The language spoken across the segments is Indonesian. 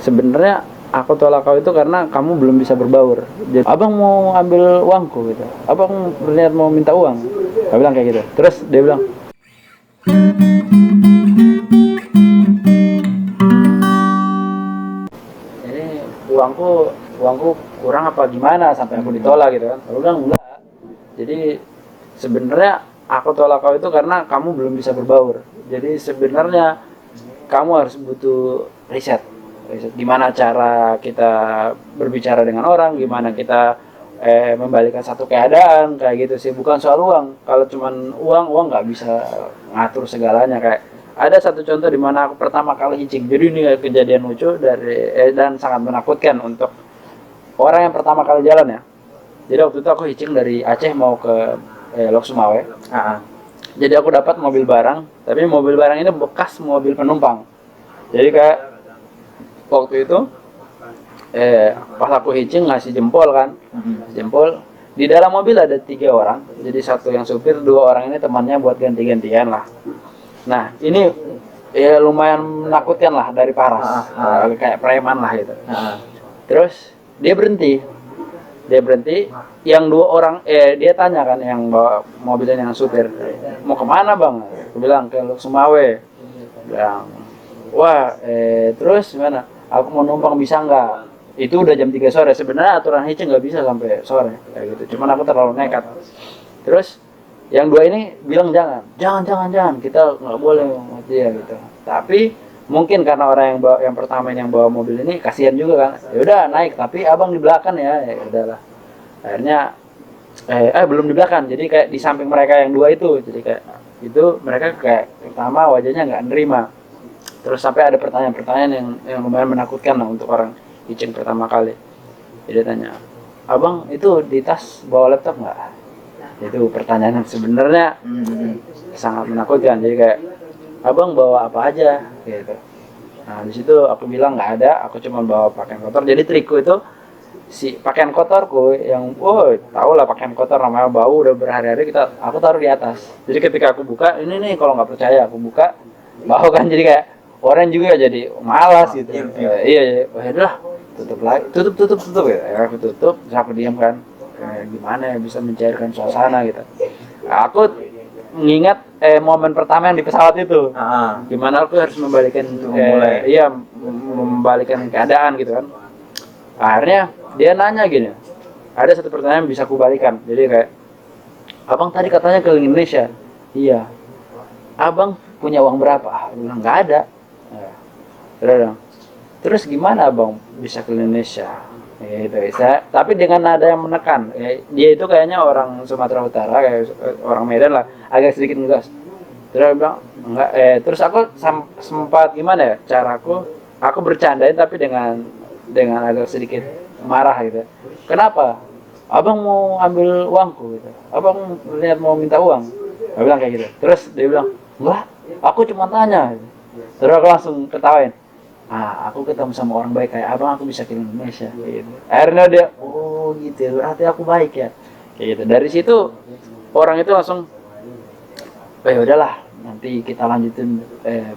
sebenarnya aku tolak kau itu karena kamu belum bisa berbaur. Jadi, abang mau ambil uangku gitu, abang berniat mau minta uang. Aku bilang kayak gitu. Terus dia bilang, ini uangku kurang apa gimana sampai aku ditolak gitu kan. Aku bilang enggak. Jadi sebenarnya aku tolak kau itu karena kamu belum bisa berbaur. Jadi sebenarnya kamu harus butuh riset gimana cara kita berbicara dengan orang, gimana kita membalikan satu keadaan kayak gitu sih, bukan soal uang. Kalau cuman uang nggak bisa ngatur segalanya. Kayak ada satu contoh di mana aku pertama kali hitching, jadi ini kejadian lucu dan sangat menakutkan untuk orang yang pertama kali jalan ya. Jadi waktu itu aku hitching dari Aceh mau ke Lok Sumawe. Jadi aku dapat mobil barang, tapi mobil barang ini bekas mobil penumpang. Jadi kayak waktu itu pas aku hitching ngasih jempol kan, jempol. Di dalam mobil ada 3 orang, jadi satu yang supir, 2 orang ini temannya buat ganti-gantian lah. Nah ini ya lumayan menakutkan lah dari Paras, kayak preman lah gitu. Terus dia berhenti, yang 2 orang dia tanya kan yang bawa mobilnya yang supir, mau kemana bang? Aku bilang ke Lok Sumawe. Bilang, wah terus gimana? Aku mau numpang bisa nggak? Itu udah jam 3 sore. Sebenarnya aturan hitching nggak bisa sampai sore kayak gitu. Cuman aku terlalu nekat. Terus yang 2 ini bilang jangan, kita nggak boleh mati ya gitu. Tapi mungkin karena orang yang pertama yang bawa mobil ini kasihan juga kan. Ya udah naik, tapi abang di belakang ya. Ya udahlah. Akhirnya belum di belakang. Jadi kayak di samping mereka yang 2 itu. Jadi kayak itu mereka kayak pertama wajahnya nggak nerima. Terus sampai ada pertanyaan yang lumayan menakutkan lah untuk orang hitching pertama kali. Jadi dia tanya, abang itu di tas bawa laptop nggak? Itu pertanyaan yang sebenarnya sangat menakutkan. Jadi kayak, abang bawa apa aja gitu. Nah di situ aku bilang nggak ada, aku cuma bawa pakaian kotor. Jadi trikku itu si pakaian kotorku yang tahu lah pakaian kotor namanya bau udah berhari-hari, aku taruh di atas. Jadi ketika aku buka, ini nih kalau nggak percaya aku buka, bau kan, jadi kayak orang juga jadi malas gitu. Iya, udahlah tutup lagi, tutup ya. Aku tutup, terus aku diam kan. Gimana ya bisa mencairkan suasana gitu. Aku mengingat momen pertama yang di pesawat itu. Gimana aku harus membalikan membalikan keadaan gitu kan. Akhirnya dia nanya gini. Ada satu pertanyaan yang bisa aku balikan. Jadi kayak, abang tadi katanya ke Indonesia. Iya. Abang punya uang berapa? Aku bilang nggak ada. Terus gimana abang bisa ke Indonesia? Gitu, bisa. Tapi dengan nada yang menekan. Dia itu kayaknya orang Sumatera Utara, kayak orang Medan lah, agak sedikit ngegas. Terus dia bilang enggak. Terus aku sempat gimana ya? Caraku, aku bercandain tapi dengan agak sedikit marah gitu. Kenapa? Abang mau ambil uangku gitu. Abang lihat mau minta uang. Aku bilang kayak gitu. Terus dia bilang, enggak, aku cuma tanya. Terus aku langsung ketawain. Aku ketemu sama orang baik kayak abang, aku bisa ke Indonesia gitu. Akhirnya dia, oh gitu, berarti aku baik ya, kayak gitu. Dari situ orang itu langsung, udahlah, nanti kita lanjutin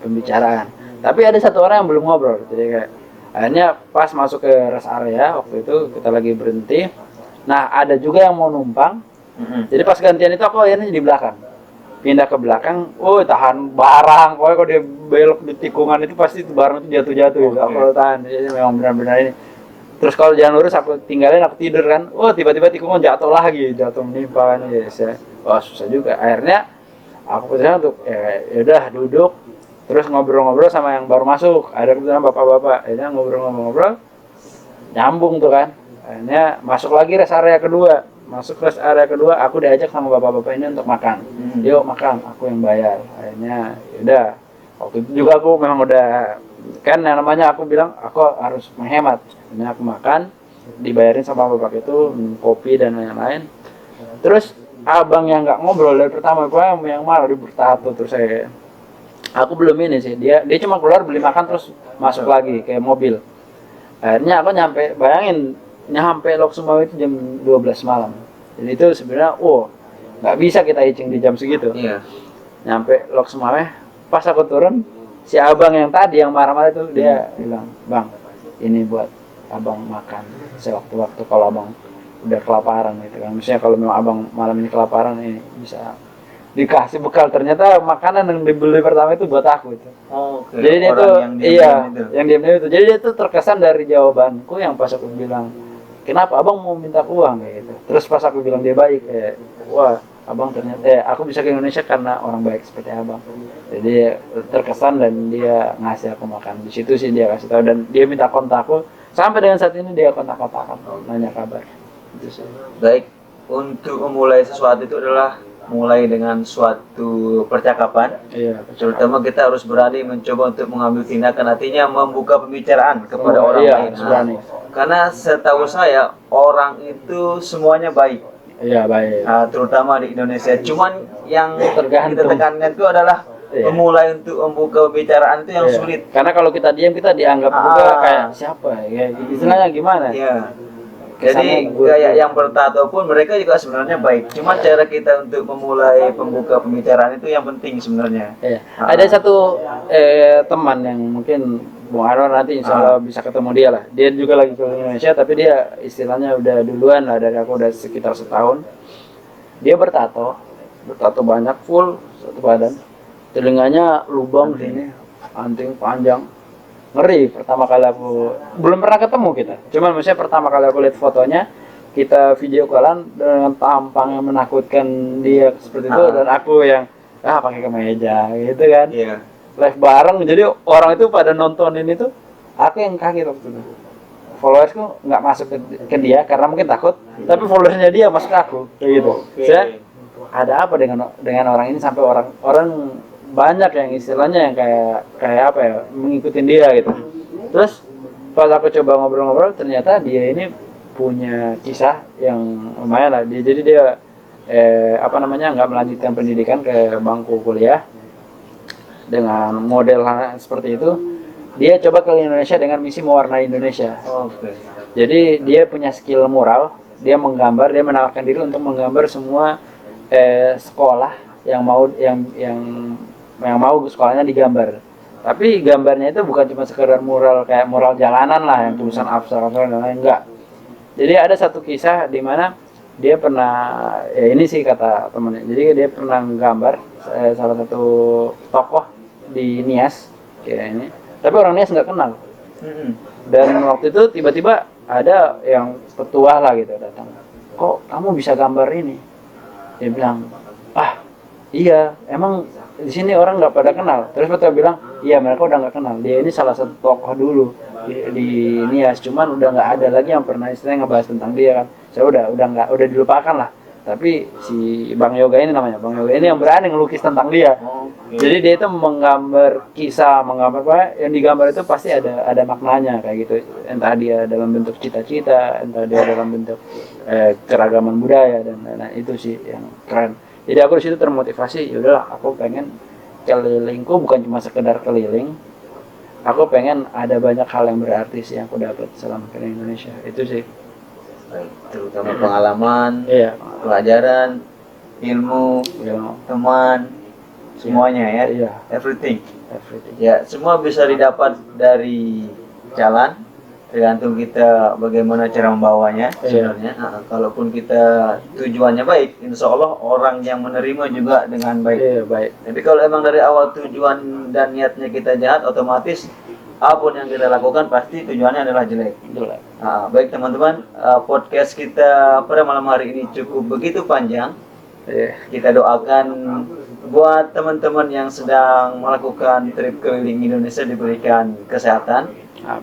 pembicaraan. Tapi ada satu orang yang belum ngobrol, jadi kayak akhirnya pas masuk ke rest area waktu itu kita lagi berhenti. Nah ada juga yang mau numpang, jadi pas gantian itu aku akhirnya di belakang. Pindah ke belakang, tahan barang, pokoknya kalau dia belok di tikungan itu pasti itu barang itu jatuh-jatuh gitu. Aku tahan, jadi memang benar-benar ini. Terus kalau jalan lurus aku tinggalin, aku tidur kan, tiba-tiba tikungan jatuh menimpa kan, susah juga. Akhirnya aku putuskan untuk yaudah duduk, terus ngobrol-ngobrol sama yang baru masuk. Ada kebetulan bapak-bapak, akhirnya ngobrol-ngobrol, nyambung tuh kan. Akhirnya masuk lagi rest area kedua. Aku diajak sama bapak-bapak ini untuk makan. Yuk makan, aku yang bayar. Akhirnya yaudah. Waktu itu juga aku memang udah, kan yang namanya aku bilang aku harus menghemat. Akhirnya aku makan, dibayarin sama bapak itu, kopi dan lain-lain. Terus abang yang nggak ngobrol dari pertama, gue yang marah, dia bertato. Terus aku belum ini sih, dia cuma keluar beli makan terus masuk lagi ke mobil. Akhirnya aku nyampe Lok Sumawe itu jam 12 malam. Dan itu sebenarnya nggak bisa kita hitching di jam segitu. Nyampe Lok Sumawe, pas aku turun, si abang yang tadi yang marah-marah itu dia bilang, bang, ini buat abang makan sewaktu-waktu kalau abang udah kelaparan gitu kan. Misalnya kalau memang abang malam ini kelaparan, ini bisa dikasih bekal. Ternyata makanan yang dibeli pertama itu buat aku itu. Oke. Jadi dia tuh Yang iya, itu. yang diam-diam itu. Jadi dia tuh terkesan dari jawabanku yang pas aku bilang, kenapa abang mau minta uang kayak gitu. Terus pas aku bilang dia baik, wah abang ternyata aku bisa ke Indonesia karena orang baik seperti abang. Jadi terkesan dan dia ngasih aku makan. Di situ sih dia kasih tahu dan dia minta kontakku. Sampai dengan saat ini dia kontak-kontakan, nanya kabar. Itu sih. Baik, untuk memulai sesuatu itu adalah mulai dengan suatu percakapan. Iya. Terutama kita harus berani mencoba untuk mengambil tindakan, artinya membuka pembicaraan kepada orang iya, lain. berani. Karena setahu saya orang itu semuanya baik. Iya baik. Terutama di Indonesia. Cuman yang Tergantung. kita tekankan itu adalah memulai untuk membuka pembicaraan itu yang sulit. Karena kalau kita diam kita dianggap juga kayak siapa ya? Istilahnya gimana? Iya. Jadi kayak yang bertato pun mereka juga sebenarnya baik. Cuma cara kita untuk memulai pembuka pembicaraan itu yang penting sebenarnya. Iya. Ada satu teman yang mungkin Bung Anwar nanti insya Allah bisa ketemu dia lah. Dia juga lagi ke Indonesia tapi dia istilahnya udah duluan lah dari aku, udah sekitar setahun. Dia bertato banyak, full satu badan. Telinganya lubang sini, anting panjang. Ngeri pertama kali aku, belum pernah ketemu kita, cuman maksudnya pertama kali aku lihat fotonya, kita video callan dengan tampang yang menakutkan dia seperti itu, dan aku yang pakai kemeja gitu kan, live bareng. Jadi orang itu pada nontonin itu, aku yang kaget waktu itu. Followersku nggak masuk ke dia karena mungkin takut, tapi followersnya dia masuk ke aku kayak gitu. Saya ada apa dengan orang ini sampai orang banyak yang istilahnya yang kayak apa ya, mengikutin dia gitu. Terus pas aku coba ngobrol-ngobrol, ternyata dia ini punya kisah yang lumayan lah. Jadi dia nggak melanjutkan pendidikan ke bangku kuliah dengan model seperti itu. Dia coba ke Indonesia dengan misi mewarnai Indonesia. Jadi dia punya skill mural, dia menggambar, dia menawarkan diri untuk menggambar semua sekolah yang mau sekolahnya digambar. Tapi gambarnya itu bukan cuma sekedar mural kayak mural jalanan lah yang tulisan abstrak dan lain, enggak. Jadi ada satu kisah di mana dia pernah, ini sih kata temennya, jadi dia pernah menggambar salah satu tokoh di Nias kayak ini, tapi orang Nias nggak kenal. Dan waktu itu tiba-tiba ada yang petua lah gitu datang, kok kamu bisa gambar ini? Dia bilang, iya, emang di sini orang nggak pada kenal. Terus petua bilang, iya mereka udah nggak kenal. Dia ini salah satu tokoh dulu di Nias, cuman udah nggak ada lagi yang pernah istilahnya ngebahas tentang dia kan. Saya udah dilupakan lah. Tapi si Bang Yoga ini namanya, Bang Yoga ini yang berani ngelukis tentang dia. Jadi dia itu menggambar kisah, menggambar apa yang digambar itu pasti ada maknanya kayak gitu. Entah dia dalam bentuk cita-cita, entah dia dalam bentuk keragaman budaya dan lain-lain. Itu sih yang keren. Jadi aku di situ termotivasi, yaudahlah aku pengen kelilingku bukan cuma sekedar keliling. Aku pengen ada banyak hal yang berarti sih yang aku dapat selama di Indonesia. Itu sih. Terutama pengalaman, Iya. pelajaran, ilmu, teman, semuanya ya. Iya. Everything. Everything. Ya, semua bisa didapat dari jalan, tergantung kita bagaimana cara membawanya sebenarnya. Kalaupun kita tujuannya baik, insya Allah orang yang menerima juga dengan baik. Iya, baik. Tapi kalau emang dari awal tujuan dan niatnya kita jahat, otomatis apapun yang kita lakukan pasti tujuannya adalah jelek. Baik teman-teman, podcast kita pada malam hari ini cukup begitu panjang. Kita doakan buat teman-teman yang sedang melakukan trip keliling Indonesia diberikan kesehatan,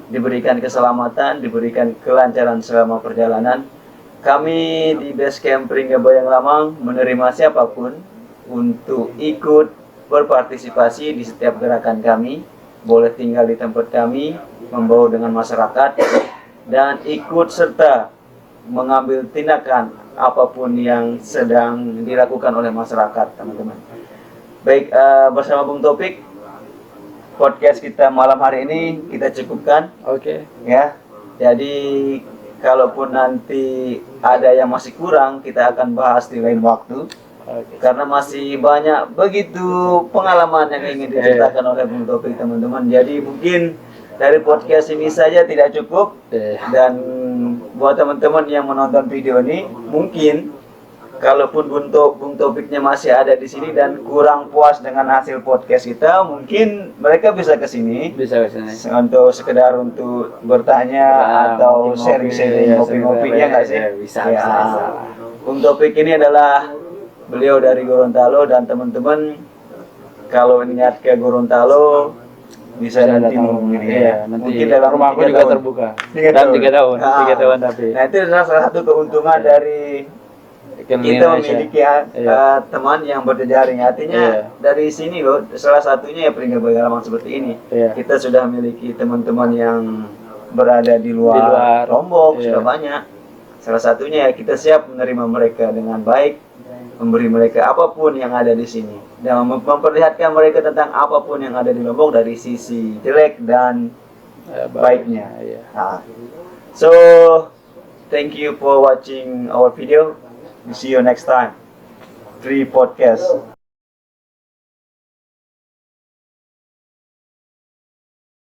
diberikan keselamatan, diberikan kelancaran selama perjalanan. Kami di Basecamp Ringga Bayang Lamang menerima siapapun untuk ikut berpartisipasi di setiap gerakan kami. Boleh tinggal di tempat kami, membawa dengan masyarakat, dan ikut serta mengambil tindakan apapun yang sedang dilakukan oleh masyarakat, teman-teman. Baik, bersama Bung Topik, podcast kita malam hari ini kita cukupkan. Oke. Ya, jadi kalaupun nanti ada yang masih kurang, kita akan bahas di lain waktu. Karena masih banyak begitu pengalaman yang ingin diceritakan oleh Bung Topik, teman-teman. Jadi mungkin dari podcast ini saja tidak cukup. Dan buat teman-teman yang menonton video ini, mungkin kalaupun Bung Topiknya masih ada di sini dan kurang puas dengan hasil podcast kita, mungkin mereka bisa ke sini. Bisa kesini. Untuk sekedar untuk bertanya atau ngopi-ngopi, sharing-sharing, ya, ngopi-ngopi, ya sebentar, nggak sih? ya, bisa. Bung Topik ini adalah beliau dari Gorontalo, dan teman-teman kalau niat ke Gorontalo bisa nanti menghubungi dia. Nanti Mungkin dalam rumahku 3 juga tahun. terbuka. 3 Dan tahun. 3 tahun, 3 tahun tapi. Nah, itu adalah salah satu keuntungan dari kita memiliki teman yang berjejaring. Artinya dari sini loh, salah satunya ya peringkat pengalaman seperti ini. Kita sudah memiliki teman-teman yang berada di luar Lombok, sudah banyak. Salah satunya ya kita siap menerima mereka dengan baik, memberi mereka apapun yang ada di sini, dan memperlihatkan mereka tentang apapun yang ada di Lombok dari sisi jelek dan baiknya. So, thank you for watching our video. We see you next time. Free podcast.